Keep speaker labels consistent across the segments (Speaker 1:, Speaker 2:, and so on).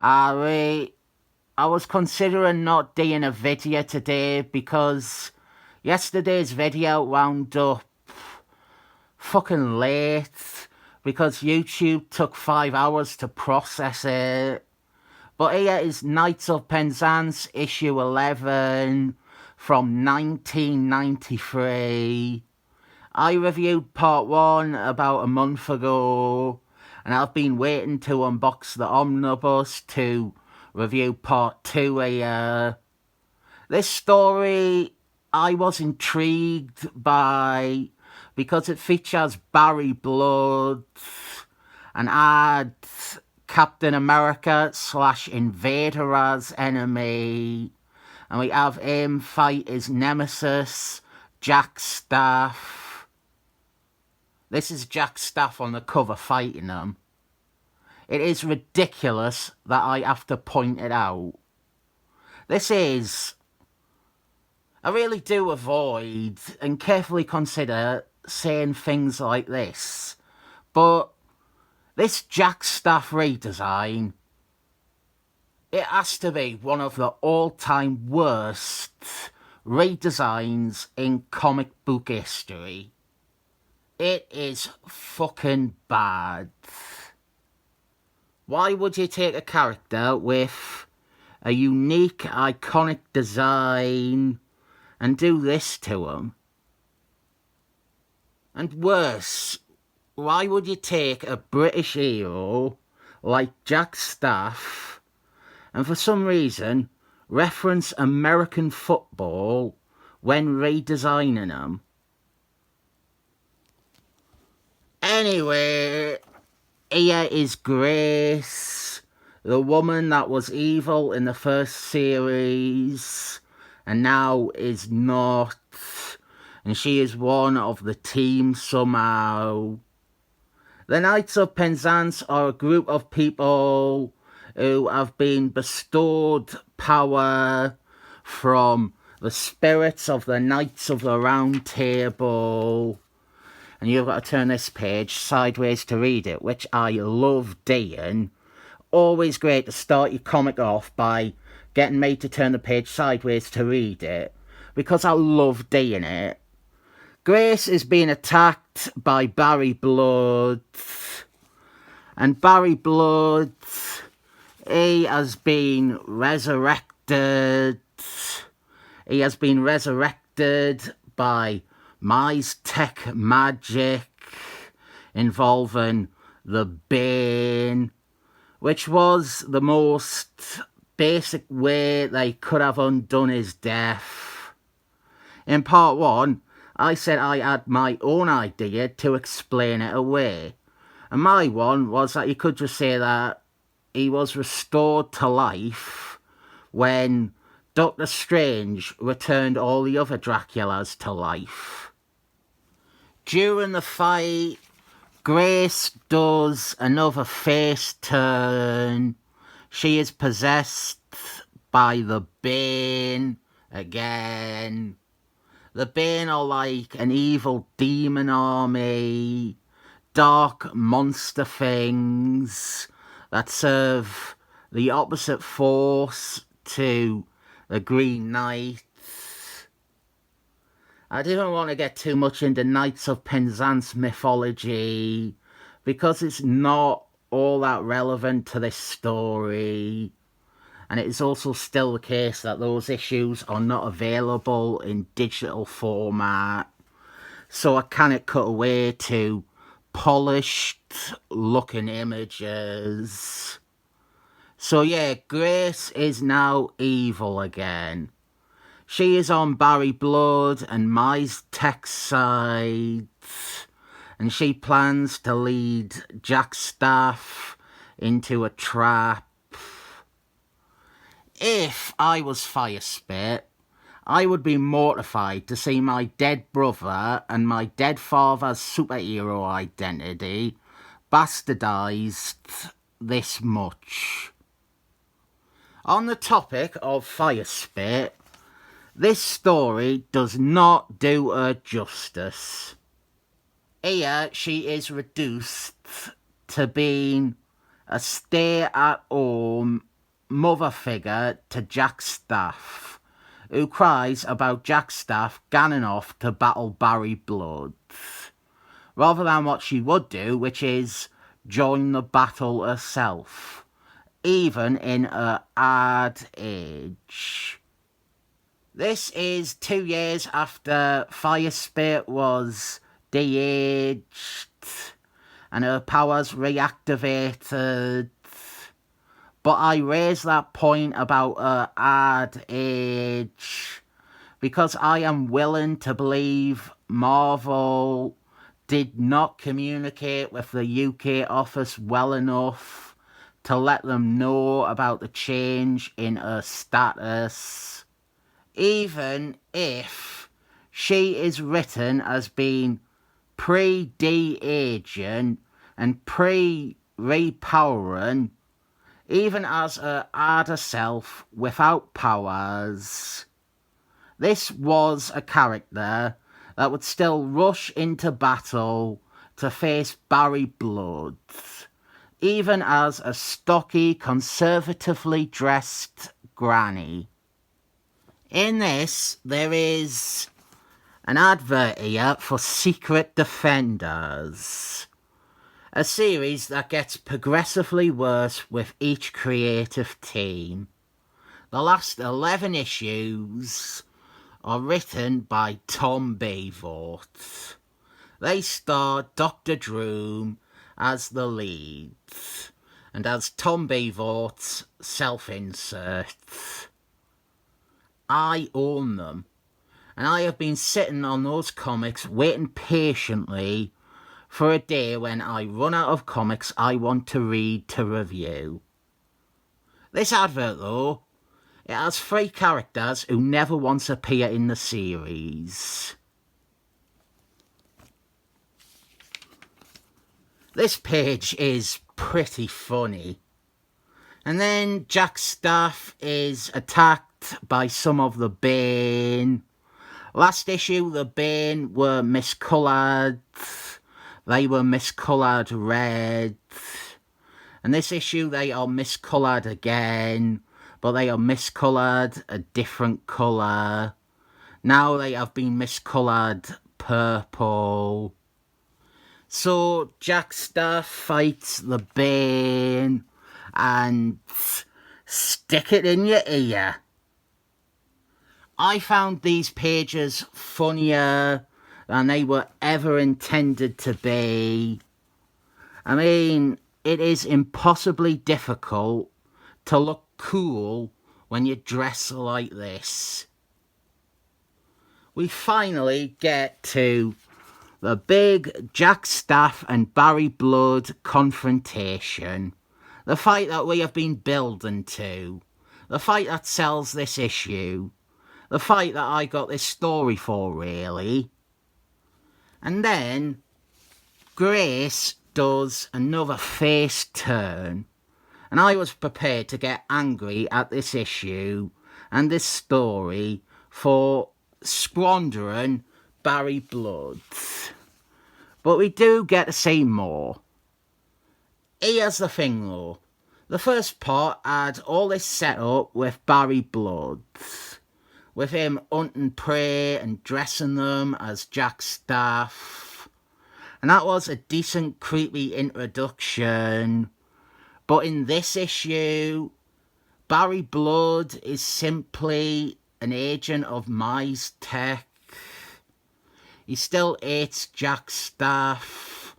Speaker 1: I was considering not doing a video today because yesterday's video wound up fucking late because YouTube took 5 hours to process it. But here is Knights of Penzance issue 11 from 1993. I reviewed part 1 about a month ago, and I've been waiting to unbox the omnibus to review part 2 here. This story I was intrigued by because it features Barry Blood and adds Captain America / Invader as enemy, and we have him fight his nemesis, Jack Staff. This is Jack Staff on the cover fighting him. It is ridiculous that I have to point it out. I really do avoid and carefully consider saying things like this, but this Jack Staff redesign, it has to be one of the all-time worst redesigns in comic book history. It is fucking bad. Why would you take a character with a unique, iconic design and do this to him? And worse, why would you take a British hero like Jack Staff and for some reason reference American football when redesigning him? Anyway, here is Grace, the woman that was evil in the first series and now is not, and she is one of the team somehow. The Knights of Penzance are a group of people who have been bestowed power from the spirits of the Knights of the Round Table. And you've got to turn this page sideways to read it, which I love doing. Always great to start your comic off by getting me to turn the page sideways to read it, because I love doing it. Grace is being attacked by Barry Blood, and Barry Blood, he has been resurrected. He has been resurrected by Mys-Tech magic involving the Bane, which was the most basic way they could have undone his death. In part 1, I said I had my own idea to explain it away, and my one was that you could just say that he was restored to life when Doctor Strange returned all the other Draculas to life. During the fight, Grace does another face turn. She is possessed by the Bane again. The Bane are like an evil demon army, dark monster things that serve the opposite force to the Green Knight. I didn't want to get too much into Knights of Penzance mythology because it's not all that relevant to this story, and it is also still the case that those issues are not available in digital format, so I cannot cut away to polished looking images. So yeah, Grace is now evil again. She is on Barry Blood and Mys-Tech's side, and she plans to lead Jack Staff into a trap. If I was Firespit, I would be mortified to see my dead brother and my dead father's superhero identity bastardized this much. On the topic of Firespit, this story does not do her justice. Here she is reduced to being a stay-at-home mother figure to Jack's staff, who cries about Jack's staff ganning off to battle Barry Blood, rather than what she would do, which is join the battle herself, even in her hard age. This is 2 years after Fire Spirit was de-aged and her powers reactivated. But I raise that point about her hard age because I am willing to believe Marvel did not communicate with the UK office well enough to let them know about the change in her status. Even if she is written as being pre-de-aging and pre-repowering, even as her harder self without powers, this was a character that would still rush into battle to face Barry Blood, even as a stocky, conservatively dressed granny. In this, there is an advert here for Secret Defenders, a series that gets progressively worse with each creative team. The last 11 issues are written by Tom Bayvort. They star Dr. Droom as the lead, and as Tom Bayvort's self-insert. I own them, and I have been sitting on those comics waiting patiently for a day when I run out of comics I want to read to review. This advert, though, it has 3 characters who never once appear in the series. This page is pretty funny. And then Jack's staff is attacked by some of the Bane. Last issue, the Bane were miscoloured. They were miscoloured red. And this issue, they are miscoloured again, but they are miscoloured a different colour. Now they have been miscoloured purple. So Jack Staff fights the Bane and stick it in your ear. I found these pages funnier than they were ever intended to be. I mean, it is impossibly difficult to look cool when you dress like this. We finally get to the big Jack Staff and Barry Blood confrontation. The fight that we have been building to. The fight that sells this issue. The fight that I got this story for, really. And then Grace does another face turn. And I was prepared to get angry at this issue and this story for squandering Barry Blood. But we do get to see more. Here's the thing though. The first part had all this set up with Barry Blood. With him hunting prey and dressing them as Jack Staff. And that was a decent creepy introduction. But in this issue, Barry Blood is simply an agent of Mys-Tech. He still hates Jack Staff.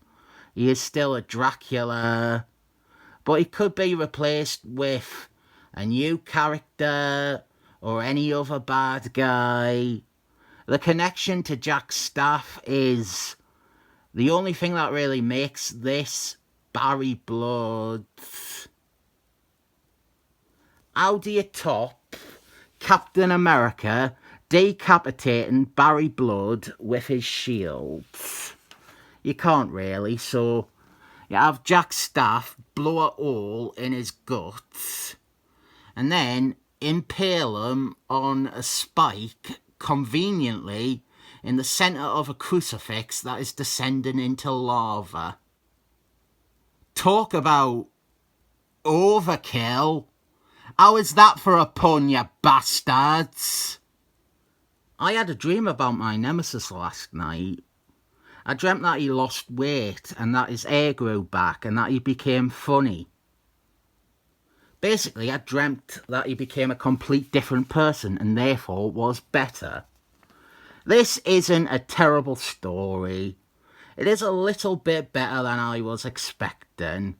Speaker 1: He is still a Dracula. But he could be replaced with a new character or any other bad guy. The connection to Jack Staff is the only thing that really makes this Barry Blood. How do you top Captain America decapitating Barry Blood with his shield? You can't really, so you have Jack Staff blow a hole in his guts and then impale him on a spike conveniently in the centre of a crucifix that is descending into lava. Talk about overkill. How is that for a pun, you bastards? I had a dream about my nemesis last night. I dreamt that he lost weight and that his hair grew back and that he became funny. Basically, I dreamt that he became a complete different person and therefore was better. This isn't a terrible story. It is a little bit better than I was expecting.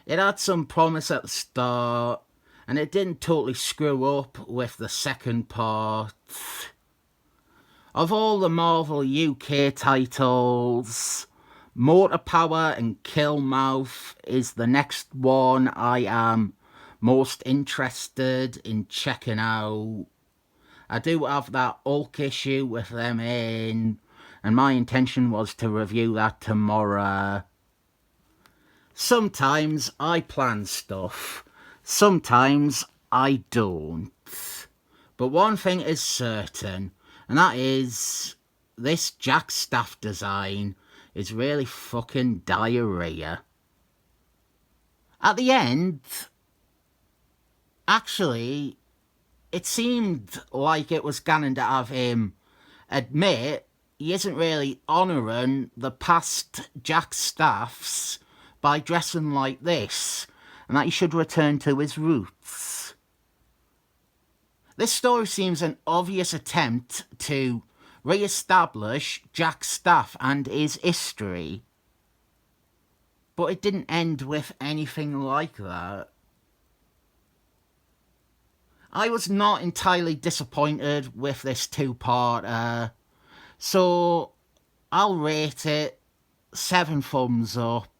Speaker 1: It had some promise at the start, and it didn't totally screw up with the second part. Of all the Marvel UK titles, Mortar Power and Killmouth is the next one I am most interested in checking out. I do have that Hulk issue with them in, and my intention was to review that tomorrow. Sometimes I plan stuff, sometimes I don't. But one thing is certain, and that is this Jack Staff design is really fucking diarrhea. At the end, actually, it seemed like it was going to have him admit he isn't really honouring the past Jack Staffs by dressing like this, and that he should return to his roots. This story seems an obvious attempt to re-establish Jack Staff and his history, but it didn't end with anything like that. I was not entirely disappointed with this two-parter, so I'll rate it 7 thumbs up.